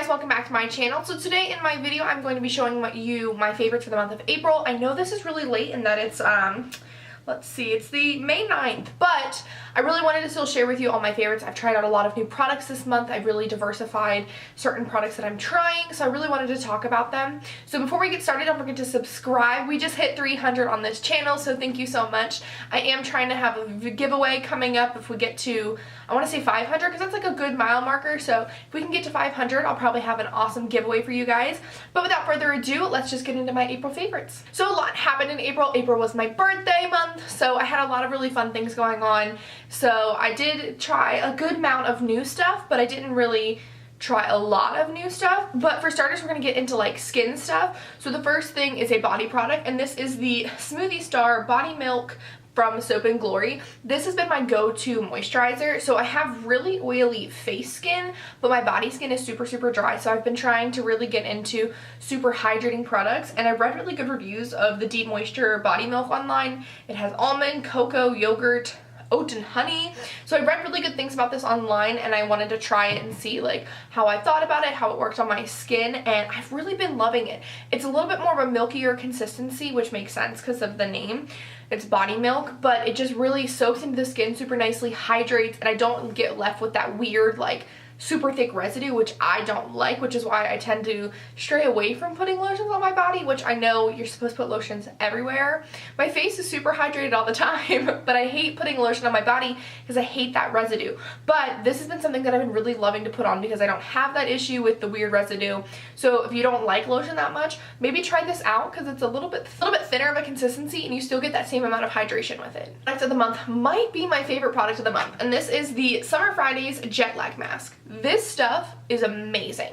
guys, welcome back to my channel. So today in my video I'm going to be showing you my favorites for the month of April. I know this is really late and that it's let's see, it's the May 9th, but I really wanted to still share with you all my favorites. I've tried out a lot of new products this month. I've really diversified certain products that I'm trying, so I really wanted to talk about them. So before we get started, don't forget to subscribe. We just hit 300 on this channel, so thank you so much. I am trying to have a giveaway coming up if we get to, I want to say 500, because that's like a good mile marker, so if we can get to 500, I'll probably have an awesome giveaway for you guys. But without further ado, let's just get into my April favorites. So a lot happened in April. April was my birthday month, so I had a lot of really fun things going on. So I did try a good amount of new stuff, but I didn't really try a lot of new stuff. But for starters, we're going to get into like skin stuff. So the first thing is a body product, and this is the Smoothie Star Body Milk from Soap & Glory. This has been my go-to moisturizer. So I have really oily face skin, but my body skin is super dry. So I've been trying to really get into super hydrating products, and I've read really good reviews of the Deep Moisture Body Milk online. It has almond, cocoa, yogurt, oat and honey. So I read really good things about this online, and I wanted to try it and see like how I thought about it, how it worked on my skin, and I've really been loving it. It's a little bit more of a milkier consistency, which makes sense because of the name. It's body milk, but it just really soaks into the skin super nicely, hydrates, and I don't get left with that weird like super thick residue, which I don't like, which is why I tend to stray away from putting lotions on my body, which I know you're supposed to put lotions everywhere. My face is super hydrated all the time, but I hate putting lotion on my body because I hate that residue. But this has been something that I've been really loving to put on because I don't have that issue with the weird residue. So if you don't like lotion that much, maybe try this out because it's a little bit thinner of a consistency and you still get that same amount of hydration with it. Product of the month might be my favorite product of the month, and this is the Summer Fridays Jet Lag Mask. This stuff is amazing.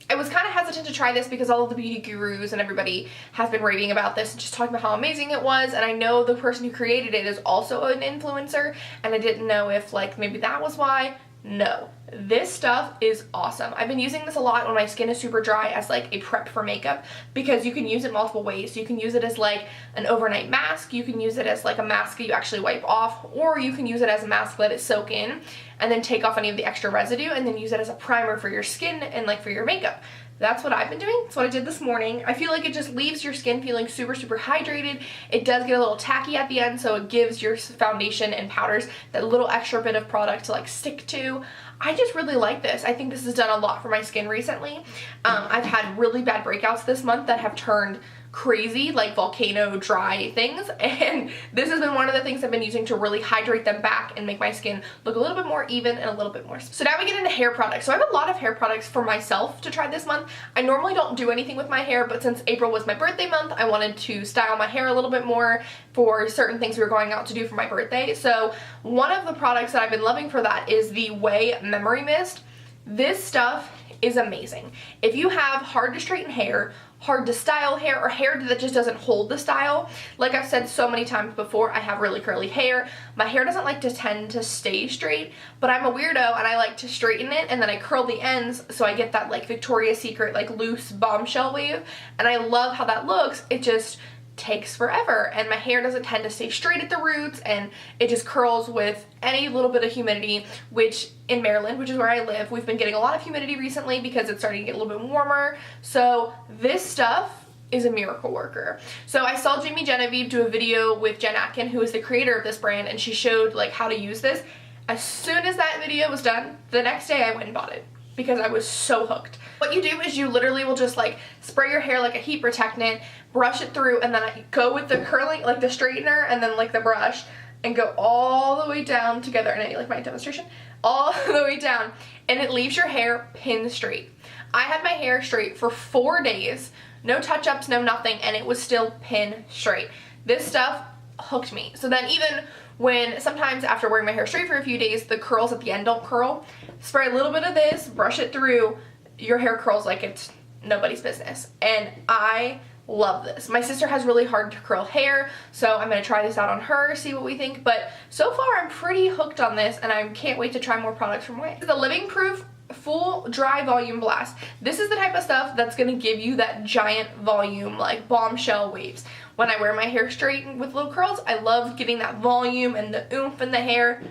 I was kind of hesitant to try this because all of the beauty gurus and everybody has been raving about this and just talking about how amazing it was, and I know the person who created it is also an influencer, and I didn't know if like maybe that was why. No, this stuff is awesome. I've been using this a lot when my skin is super dry as like a prep for makeup, because you can use it multiple ways. You can use it as like an overnight mask, you can use it as like a mask that you actually wipe off, or you can use it as a mask, let it soak in, and then take off any of the extra residue, and then use it as a primer for your skin and like for your makeup. That's what I've been doing. That's what I did this morning. I feel like it just leaves your skin feeling super hydrated. It does get a little tacky at the end, so it gives your foundation and powders that little extra bit of product to like stick to. I just really like this. I think this has done a lot for my skin recently. I've had really bad breakouts this month that have turned crazy, like volcano dry things, and this has been one of the things I've been using to really hydrate them back and make my skin look a little bit more even and a little bit more. So now we get into hair products. So I have a lot of hair products for myself to try this month. I normally don't do anything with my hair, but since April was my birthday month, I wanted to style my hair a little bit more for certain things we were going out to do for my birthday. So one of the products that I've been loving for that is the Way Memory Mist. This stuff is amazing. If you have hard to straighten hair, hard to style hair, or hair that just doesn't hold the style, like I've said so many times before, I have really curly hair. My hair doesn't like to tend to stay straight, but I'm a weirdo and I like to straighten it and then I curl the ends so I get that like Victoria's Secret like loose bombshell wave, and I love how that looks. It just takes forever, and my hair doesn't tend to stay straight at the roots, and it just curls with any little bit of humidity, which in Maryland, which is where I live, we've been getting a lot of humidity recently because it's starting to get a little bit warmer. So this stuff is a miracle worker. So I saw Jamie Genevieve do a video with Jen Atkin, who is the creator of this brand, and she showed like how to use this. As soon as that video was done, the next day I went and bought it because I was so hooked. What you do is you literally will just like spray your hair like a heat protectant, brush it through, and then I go with the curling, like the straightener, and then like the brush, and go all the way down together. And I like my demonstration, all the way down, and it leaves your hair pin straight. I had my hair straight for 4 days, no touch-ups, no nothing, and it was still pin straight. This stuff hooked me. So then even when sometimes after wearing my hair straight for a few days, the curls at the end don't curl, spray a little bit of this, brush it through, your hair curls like it's nobody's business. And I love this. My sister has really hard to curl hair, so I'm going to try this out on her, see what we think. But so far I'm pretty hooked on this, and I can't wait to try more products from Way. The Living Proof Full Dry Volume Blast. This is the type of stuff that's going to give you that giant volume, like bombshell waves. When I wear my hair straight with little curls, I love getting that volume and the oomph in the hair.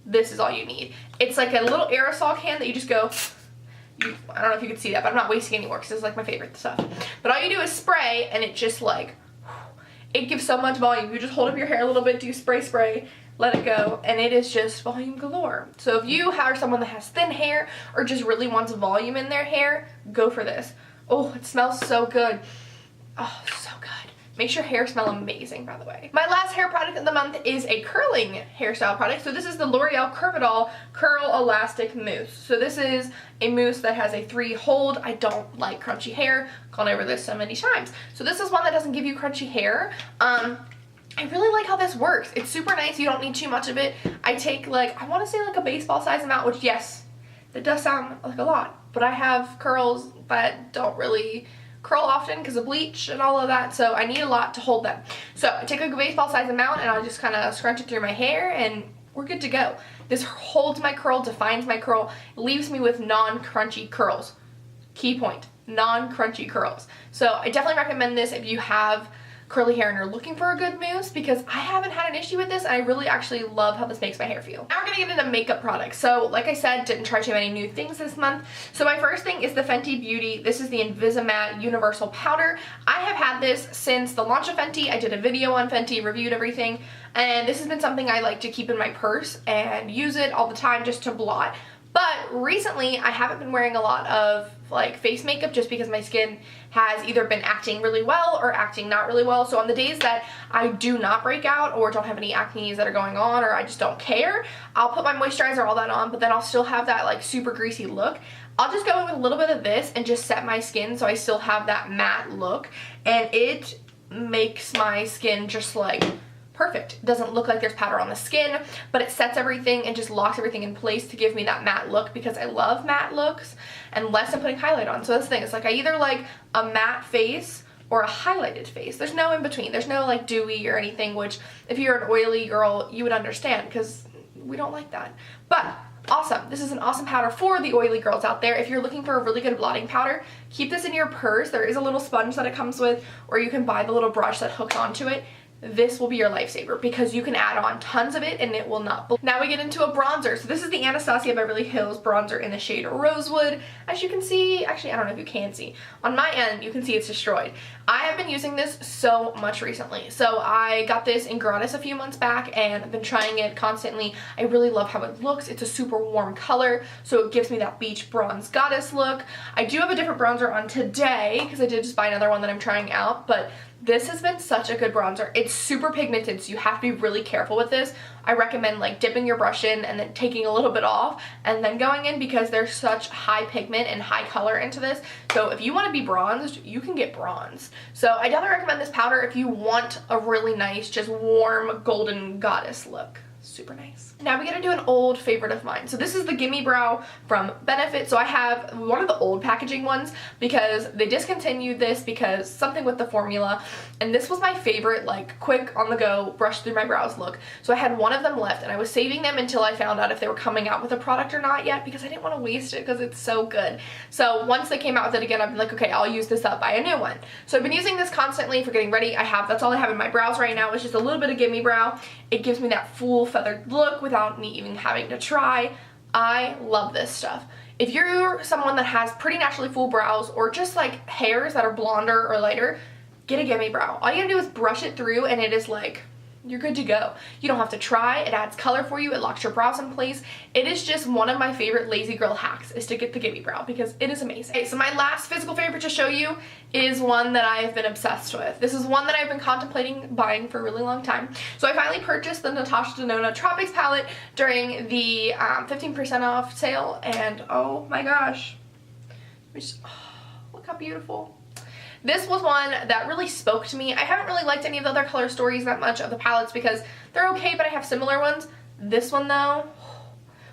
This is all you need. It's like a little aerosol can that you just go, I don't know if you can see that, but I'm not wasting any more because this is like my favorite stuff. But all you do is spray, and it just like, it gives so much volume. You just hold up your hair a little bit, do spray, let it go, and it is just volume galore. So if you are someone that has thin hair or just really wants volume in their hair, go for this. Oh, it smells so good. Oh, so good. Makes your hair smell amazing, by the way. My last hair product of the month is a curling hairstyle product. So this is the L'Oreal Curvidol Curl Elastic Mousse. So this is a mousse that has a 3 hold. I don't like crunchy hair. Gone over this so many times. So this is one that doesn't give you crunchy hair. I really like how this works. It's super nice. You don't need too much of it. I take like, I want to say like a baseball size amount, which yes, that does sound like a lot, but I have curls that don't really curl often because of bleach and all of that, so I need a lot to hold them. So I take a baseball size amount and I just kind of scrunch it through my hair and we're good to go. This holds my curl, defines my curl, leaves me with non-crunchy curls. Key point, non-crunchy curls. So I definitely recommend this if you have curly hair and you're looking for a good mousse, because I haven't had an issue with this and I really actually love how this makes my hair feel. Now we're gonna get into makeup products. So like I said, didn't try too many new things this month. So my first thing is the Fenty Beauty. This is the Invisimatte Universal Powder. I have had this since the launch of Fenty. I did a video on Fenty, reviewed everything, and this has been something I like to keep in my purse and use it all the time just to blot. But recently, I haven't been wearing a lot of like face makeup just because my skin has either been acting really well or acting not really well. So on the days that I do not break out or don't have any acne that are going on, or I just don't care, I'll put my moisturizer, all that on, but then I'll still have that like super greasy look. I'll just go in with a little bit of this and just set my skin so I still have that matte look, and it makes my skin just like perfect. It doesn't look like there's powder on the skin, but it sets everything and just locks everything in place to give me that matte look, because I love matte looks unless I'm putting highlight on. So that's the thing, it's like I either like a matte face or a highlighted face. There's no in between. There's no like dewy or anything, which if you're an oily girl, you would understand, because we don't like that. But awesome. This is an awesome powder for the oily girls out there. If you're looking for a really good blotting powder, keep this in your purse. There is a little sponge that it comes with, or you can buy the little brush that hooks onto it. This will be your lifesaver because you can add on tons of it and it will not. Now we get into a bronzer. So this is the Anastasia Beverly Hills bronzer in the shade Rosewood. As you can see, actually I don't know if you can see, on my end you can see it's destroyed. I have been using this so much recently. So I got this in Gratis a few months back and I've been trying it constantly. I really love how it looks. It's a super warm color, so it gives me that beach bronze goddess look. I do have a different bronzer on today because I did just buy another one that I'm trying out, but this has been such a good bronzer. It's super pigmented, so you have to be really careful with this. I recommend like dipping your brush in and then taking a little bit off and then going in, because there's such high pigment and high color into this. So if you want to be bronzed, you can get bronzed. So I definitely recommend this powder if you want a really nice, just warm golden goddess look. Super nice. Now we get into an old favorite of mine. So this is the Gimme Brow from Benefit. So I have one of the old packaging ones because they discontinued this because something with the formula, and this was my favorite like quick on the go brush through my brows look. So I had one of them left and I was saving them until I found out if they were coming out with a product or not yet, because I didn't want to waste it because it's so good. So once they came out with it again, I'd be like, okay, I'll use this up, buy a new one. So I've been using this constantly for getting ready. That's all I have in my brows right now. It's just a little bit of Gimme Brow. It gives me that full feathered look without me even having to try. I love this stuff. If you're someone that has pretty naturally full brows or just like hairs that are blonder or lighter, get a Gimme Brow. All you gotta do is brush it through and it is like, you're good to go. You don't have to try. It adds color for you. It locks your brows in place. It is just one of my favorite lazy girl hacks, is to get the Gimme Brow, because it is amazing. Okay, so my last physical favorite to show you is one that I've been obsessed with. This is one that I've been contemplating buying for a really long time. So I finally purchased the Natasha Denona Tropics palette during the 15% off sale, and oh my gosh, look how beautiful. This was one that really spoke to me. I haven't really liked any of the other color stories that much of the palettes because they're okay, but I have similar ones. This one though,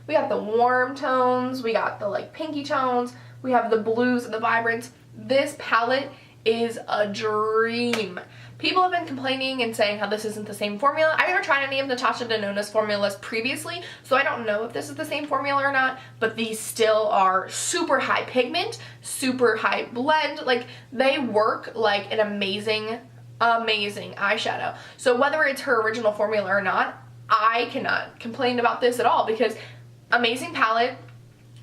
we got the warm tones, we got the like pinky tones, we have the blues and the vibrance. This palette is a dream. People have been complaining and saying how this isn't the same formula. I've never tried any of Natasha Denona's formulas previously, so I don't know if this is the same formula or not, but these still are super high pigment, super high blend. Like, they work like an amazing, amazing eyeshadow. So whether it's her original formula or not, I cannot complain about this at all, because amazing palette.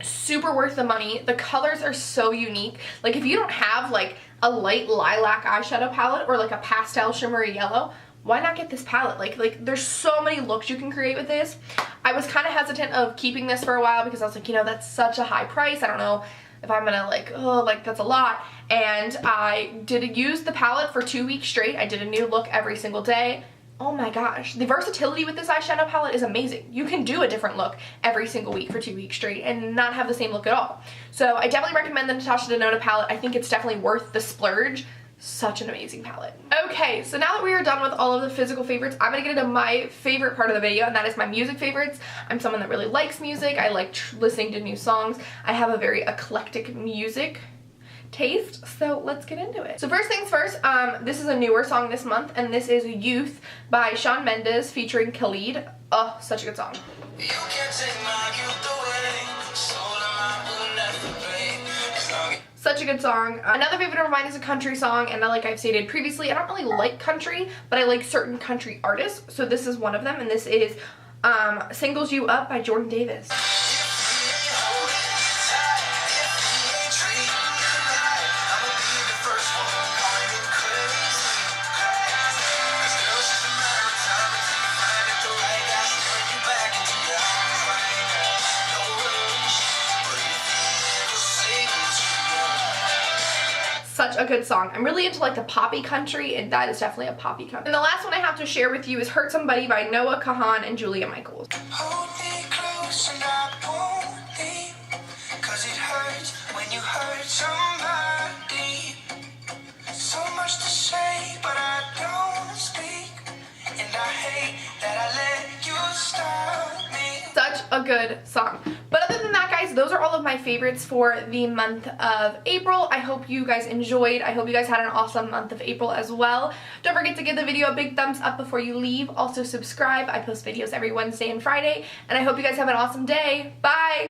Super worth the money. The colors are so unique. Like, if you don't have like a light lilac eyeshadow palette or like a pastel shimmery yellow, why not get this palette? Like there's so many looks you can create with this. I was kind of hesitant of keeping this for a while because I was like, you know, that's such a high price. I don't know if I'm gonna like, oh, like that's a lot. And I did use the palette for 2 weeks straight. I did a new look every single day. Oh my gosh, the versatility with this eyeshadow palette is amazing. You can do a different look every single week for 2 weeks straight and not have the same look at all. So I definitely recommend the Natasha Denona palette. I think it's definitely worth the splurge. Such an amazing palette. Okay, so now that we are done with all of the physical favorites, I'm gonna get into my favorite part of the video, and that is my music favorites. I'm someone that really likes music. I like listening to new songs. I have a very eclectic music taste, so let's get into it. So first things first, this is a newer song this month, and this is Youth by Shawn Mendes featuring Khalid. Oh, such a good song. You can't take my youth away, so will never break. Such a good song. Another favorite of mine is a country song, and like I've stated previously, I don't really like country, but I like certain country artists, so this is one of them, and this is Singles You Up by Jordan Davis. Such a good song. I'm really into like the poppy country, and that is definitely a poppy country. And the last one I have to share with you is Hurt Somebody by Noah Kahan and Julia Michaels. Hold me close and I won't leave, 'cause it hurts when you hurt somebody. So much to say, but I don't speak, and I hate that I let you stop me. Such a good song. But other than that, guys, those are all of my favorites for the month of April. I hope you guys enjoyed. I hope you guys had an awesome month of April as well. Don't forget to give the video a big thumbs up before you leave. Also subscribe. I post videos every Wednesday and Friday. And I hope you guys have an awesome day. Bye!